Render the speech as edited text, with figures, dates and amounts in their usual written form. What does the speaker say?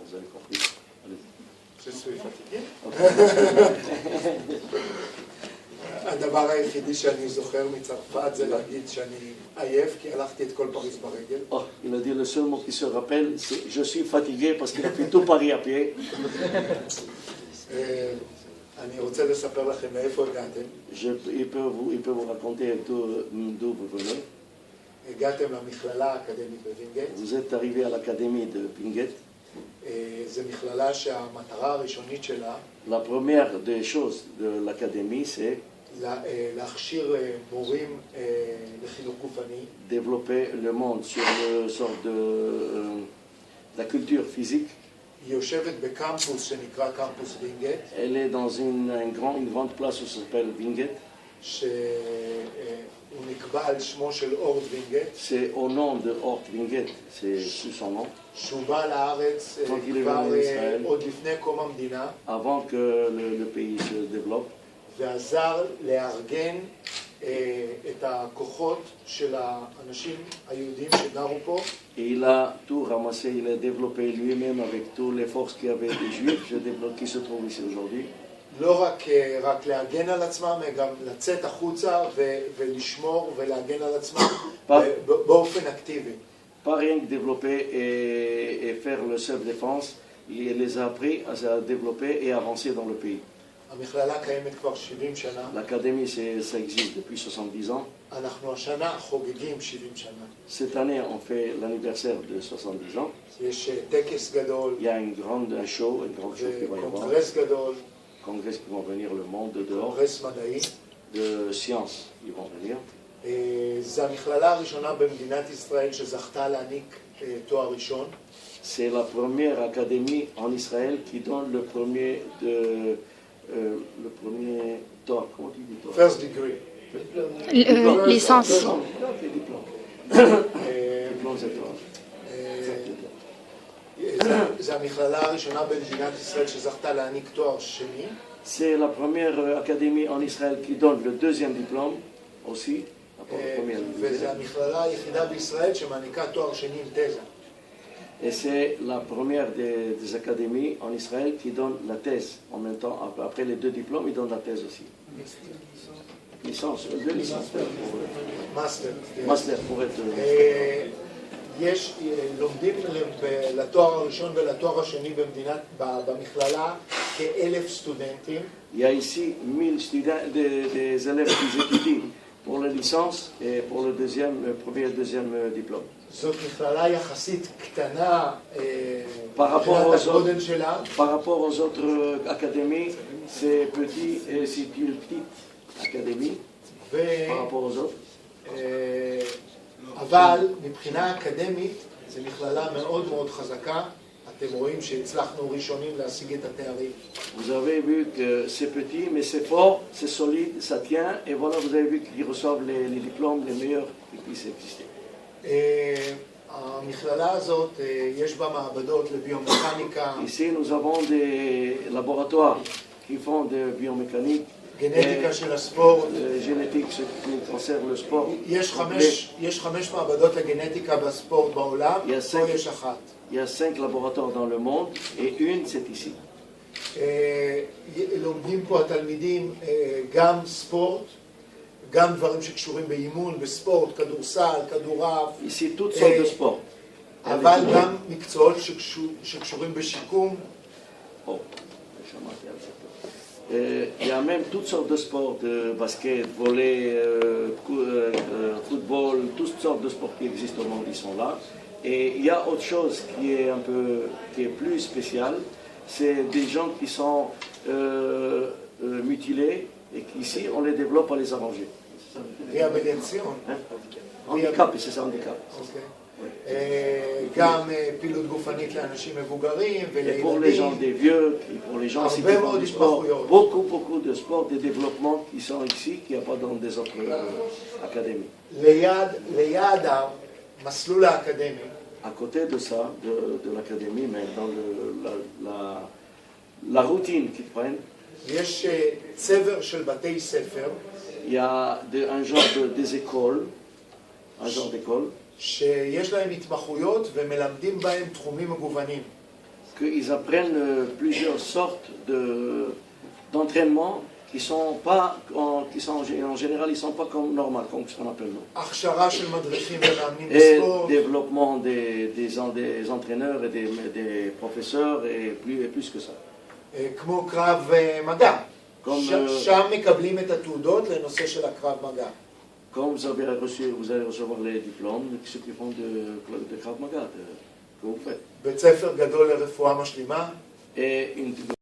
vous avez compris. Je suis fatigué. Okay. הדבר היחידי שאני זוכר מצרפת זה להגיד שאני עייף כי הלכתי את כל פריז ברגל. Oh, il a dit le seul mot qui se rappelle, c'est je suis fatigué parce qu'il a fait tout Paris à pied. אני רוצה לספר לכם מאיפה הגעתם. Il peut vous raconter d'où vous venez. הגעתם למכללה האקדמית בווינגייט. Vous êtes arrivé à l'académie de Winget. זו מכללה שהמטרה הראשונית שלה La première des choses de l'académie, c'est להכשיר מורים לחינוך גופני. Développer le monde sur le sort de la culture physique. היא יושבת בקמפוס שנקרא קמפוס וינגייט. Elle est dans une grande place où s'appelle Winget. שהוא נקבע על שמו של אורד וינגייט. C'est au nom de Hort Winget, c'est sous son nom. שהוא בא לארץ כבר עוד לפני קום המדינה. Avant que le pays se développe. ועזר לארגן את הכוחות של האנשים היהודים שגרו פה. Et il a tout ramassé, il a développé lui-même avec toutes les forces qu'il y avait des Juifs qui se trouvent ici aujourd'hui. לא רק להגן על עצמם, גם לצאת החוצה ולשמור ולהגן על עצמם באופן אקטיבי. Pas rien que développer et faire le self-défense, il les a appris à développer et avancer dans le pays. המכללה קיימת כבר 70 שנה. L'académie, ça existe depuis 70 ans. אנחנו השנה חוגגים 70 שנה. Cette année, on fait l'anniversaire de 70 ans. יש טקס גדול. Il y a un show qui va y avoir. קונגרס גדול. Congrès qui vont venir, le monde dehors. קונגרס מדעי. De sciences, ils vont venir. זו המכללה הראשונה במדינת ישראל שזכתה להעניק תואר ראשון. C'est la première académie en Israël qui donne le premier tort. Comment tu dis tort? First degree. licence. Diplôme, c'est toi. זו המכללה הראשונה במדינת ישראל שזכתה להעניק תואר שני. C'est la première académie en Israël qui donne le deuxième diplôme aussi. וזו המכללה היחידה בישראל שמעניקה תואר שני עם תזה. Et c'est la première des académies en Israël qui donne la thèse. En même temps, après les deux diplômes, ils donnent la thèse aussi. Licence, deux licences. Master pour être... לומדים לתואר הראשון ולתואר השני במכללה כ-1,000 סטודנטים. Il y a ici 1000 des élèves qui étudient pour la licence et pour le premier et deuxième diplôme. זאת מכללה יחסית קטנה מבחינת הגודל שלה. Par rapport aux autres académies, c'est petit et c'est une petite académie par rapport aux autres. אבל מבחינה אקדמית זו מכללה מאוד מאוד חזקה. אתם רואים שהצלחנו ראשונים להשיג את התארים. Vous avez vu que c'est petit, mais c'est fort, c'est solide, ça tient, et voilà, vous avez vu qu'ils reçoivent les diplômes les meilleurs qui puissent exister. המכללה הזאת, יש בה מעבדות לביומכניקה. Ici, nous avons des laboratoires qui font de biomécanique. גנטיקה של הספורט. génétique, ce qui concerne le sport. יש 5 מעבדות לגנטיקה בספורט בעולם, פה יש אחת. Il y a 5 laboratoires dans le monde et une, c'est ici. לומדים פה התלמידים גם ספורט, גם דברים שקשורים באימון, בספורט, כדורסל, כדורעף. Ici, toutes sortes de sports. אבל גם מקצועות שקשורים בשיקום. Il y a même toutes sortes de sports, de basket, volley, football, toutes sortes de sports qui existent au monde, ils sont là. Et il y a autre chose qui est plus spéciale, c'est des gens qui sont mutilés et qu'ici on les développe à les arranger. Handicap, c'est ça, handicap. גם פעילות גופנית לאנשים מבוגרים ולילדים. Pour les gens des vieux, pour les gens qui font du sport, beaucoup de sports, des développements qui sont ici, qu'il n'y a pas dans des autres académies. ליד המסלול האקדמי. À côté de ça, de l'académie, mais dans la routine qu'ils prennent, יש צבר של בתי ספר. Il y a un genre des écoles, un genre d'école. שיש להם התמחויות ומלמדים בהם תחומים מגוונים. qu'ils apprennent plusieurs sortes d'entraînement qui sont en général, ils sont pas comme normal, comme ce qu'on appelle nous. Et développement des entraîneurs et des professeurs et plus que ça. כמו קרב מגע. שם מקבלים את התעודות לנושא של הקרב מגע. Comme vous allez recevoir les diplômes, ceux qui font de Krav Maga, que vous faites. בית ספר גדול לרפואה משלימה. Et une